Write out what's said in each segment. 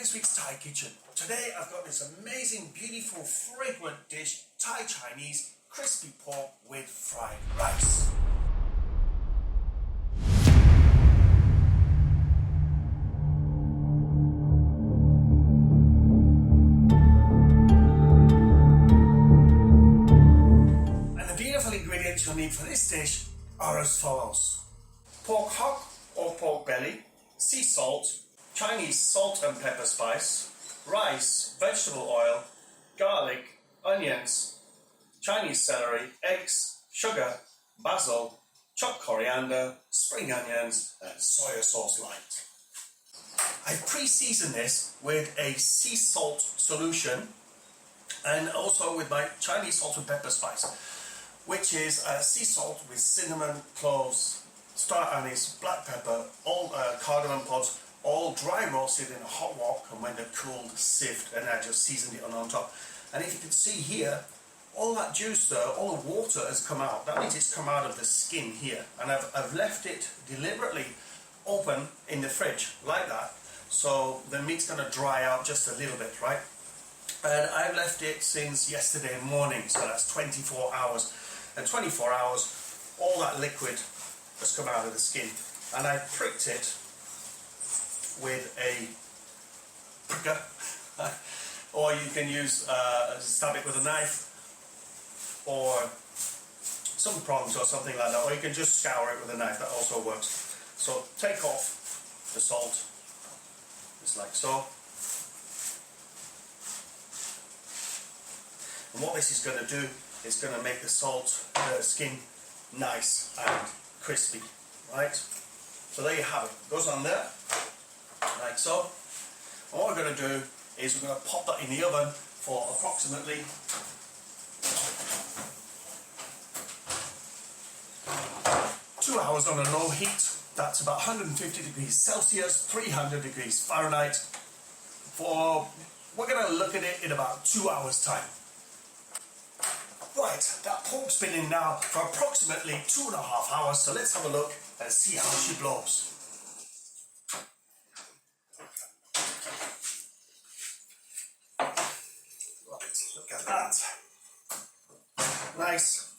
this week's Thai kitchen. Today I've got this amazing, beautiful, fragrant dish, Thai Chinese crispy pork with fried rice. And the beautiful ingredients you'll need for this dish are as follows: pork hock or pork belly, sea salt, Chinese salt and pepper spice, rice, vegetable oil, garlic, onions, Chinese celery, eggs, sugar, basil, chopped coriander, spring onions, and soy sauce light. I've pre-seasoned this with a sea salt solution and also with my Chinese salt and pepper spice, which is sea salt with cinnamon, cloves, star anise, black pepper, all cardamom pods, all dry roasted in a hot wok, and when they're cooled, sieved, and I just seasoned it on top. And if you can see here, all that juice there, all the water has come out. That means it's come out of the skin here. And I've left it deliberately open in the fridge, like that, so the meat's going to dry out just a little bit, right? And I've left it since yesterday morning, so that's 24 hours. And 24 hours, all that liquid has come out of the skin. And I pricked it with a pricker, or you can use stab it with a knife, or some prongs or something like that, or you can just scour it with a knife, that also works. So take off the salt, just like so. And what this is going to do is going to make the skin nice and crispy, right? So there you have it. Goes on there, like so. And what we're going to do is we're going to pop that in the oven for approximately 2 hours on a low heat. That's about 150 degrees Celsius, 300 degrees Fahrenheit. We're going to look at it in about 2 hours time. Right, that pork's been in now for approximately 2.5 hours, so let's have a look and see how she blows. Right, look at that. Nice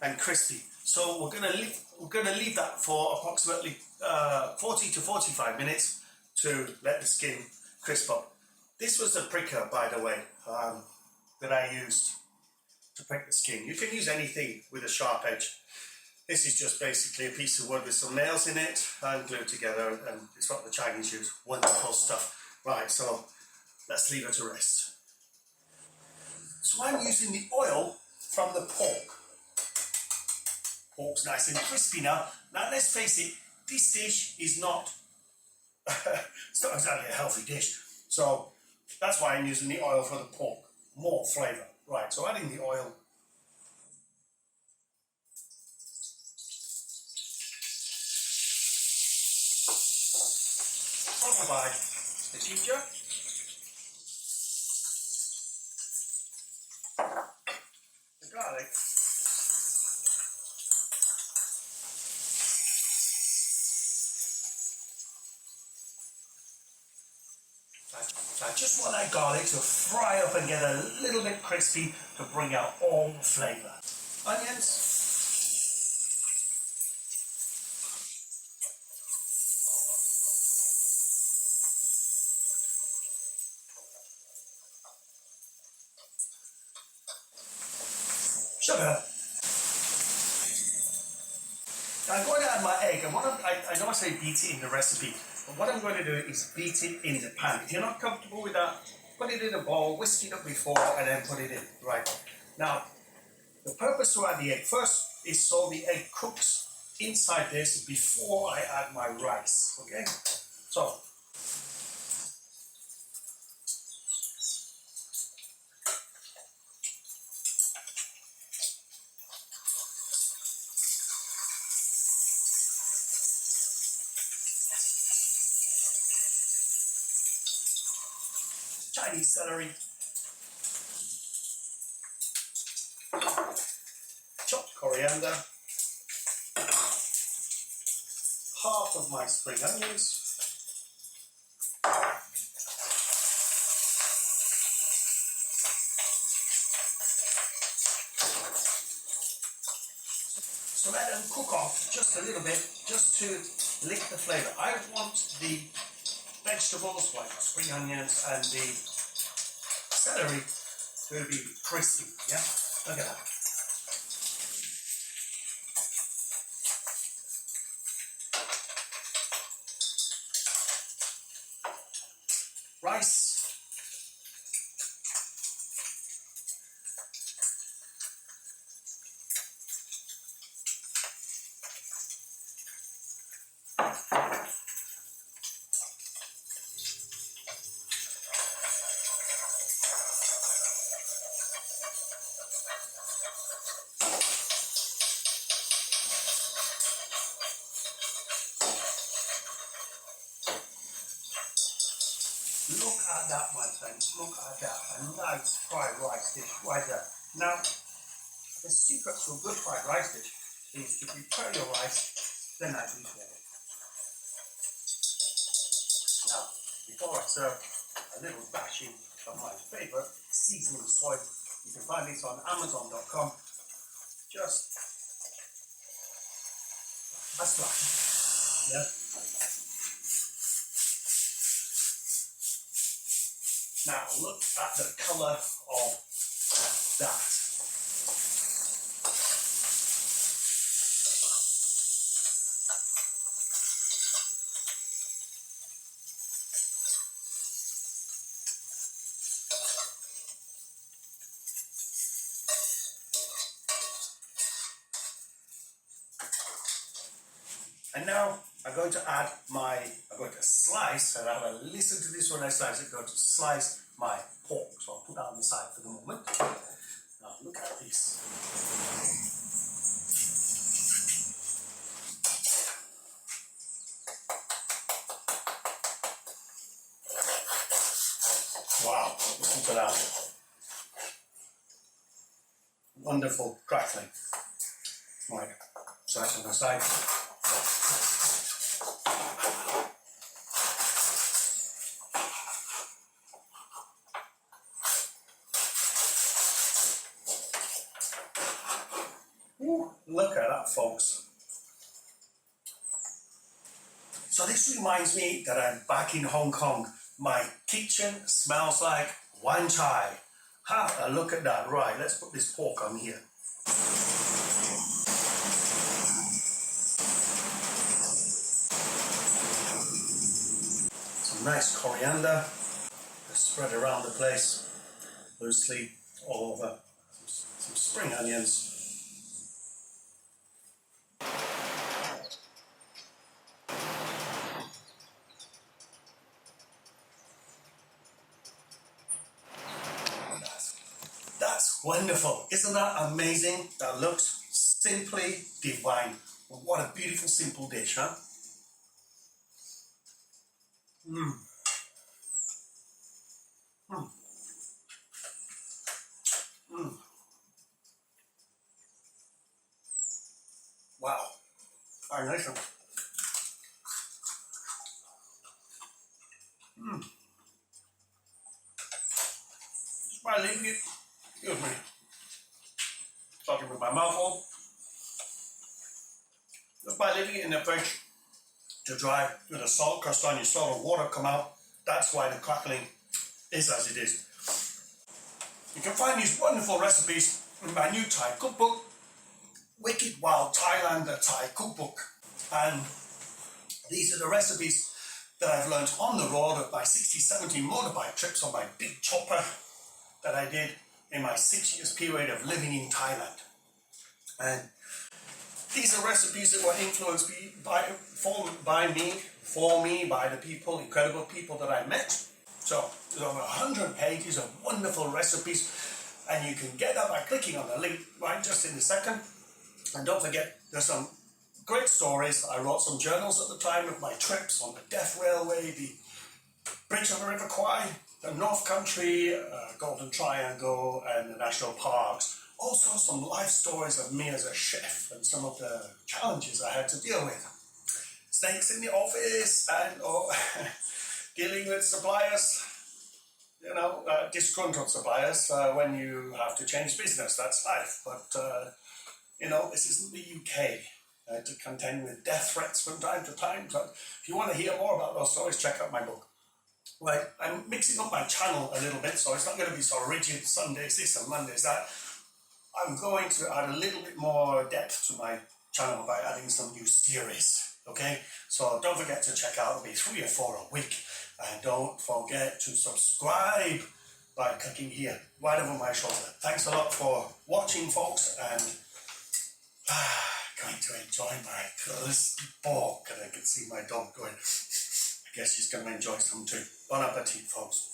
and crispy. So we're gonna leave that for approximately 40 to 45 minutes to let the skin crisp up. This was the pricker, by the way, that I used to prick the skin. You can use anything with a sharp edge. This is just basically a piece of wood with some nails in it and glued together, and it's what the Chinese use. Wonderful stuff. Right, so let's leave it to rest. So I'm using the oil from the pork. Pork's nice and crispy now. Now let's face it, this dish is not, it's not exactly a healthy dish. So that's why I'm using the oil for the pork. More flavour. Right, so adding the oil. Followed by the ginger. The garlic. I just want that garlic to fry up and get a little bit crispy to bring out all the flavour. Onions. Sugar. Now I'm going to add my egg, and I know I say beat it in the recipe, but what I'm going to do is beat it in the pan. If you're not comfortable with that, put it in a bowl, whisk it up before, and then put it in. Right. Now, the purpose to add the egg first is so the egg cooks inside this before I add my rice. Okay? So, Chinese celery, chopped coriander, half of my spring onions, let them cook off just a little bit, just to lick the flavour. I want the vegetables like spring onions and the celery to be crispy. Yeah, look at that. Rice. Look at that, my friends. Look at that. A nice fried rice dish right there. Now, the secret to a good fried rice dish is to prepare your rice the night before. Now, before I serve, a little dashing of my favorite seasoning soy. You can find this on Amazon.com. Just a splash. Yeah. Now look at the colour of that. And now I'm going to slice, and have a listen to this when I slice it, I'm going to slice my pork. So I'll put that on the side for the moment. Now look at this. Wow, listen to that. Wonderful crackling. Right, slice on the side. Ooh, look at that, folks. So this reminds me that I'm back in Hong Kong. My kitchen smells like wan chai. Have a look at that. Right, let's put this pork on here. Some nice coriander. Just spread around the place loosely all over. Some spring onions. That's wonderful. Isn't that amazing? That looks simply divine. What a beautiful, simple dish, huh? Mmm. Mmm. Mmm. Wow. Very nice one. Mmm. Just by leaving it, excuse me, talking with my mouth full. Just by leaving it in the fridge to dry with a salt crust on, your salt and water come out. That's why the crackling is as it is. You can find these wonderful recipes in my new Thai cookbook, Wicked Wild Thailander Thai Cookbook. And these are the recipes that I've learned on the road of my 60-70 motorbike trips on my big chopper that I did in my 6 years period of living in Thailand. And these are recipes that were influenced for me, by the people, incredible people that I met. So there's over 100 pages of wonderful recipes, and you can get that by clicking on the link right just in a second. And don't forget, there's some great stories. I wrote some journals at the time of my trips on the Death Railway, the Bridge of the River Kwai, the North Country, Golden Triangle, and the national parks. Also some life stories of me as a chef and some of the challenges I had to deal with. Snakes in the office and dealing with suppliers, disgruntled suppliers when you have to change business. That's life. But, this isn't the UK. to contend with death threats from time to time. So if you want to hear more about those stories, check out my book. Right, I'm mixing up my channel a little bit, so it's not going to be so rigid, Sundays this and Mondays that. I'm going to add a little bit more depth to my channel by adding some new series, okay? So don't forget to check out, it'll be 3 or 4 a week. And don't forget to subscribe by clicking here, right over my shoulder. Thanks a lot for watching, folks, and going to enjoy my crispy pork. And I can see my dog going, I guess she's going to enjoy some too. Bon appetit, folks.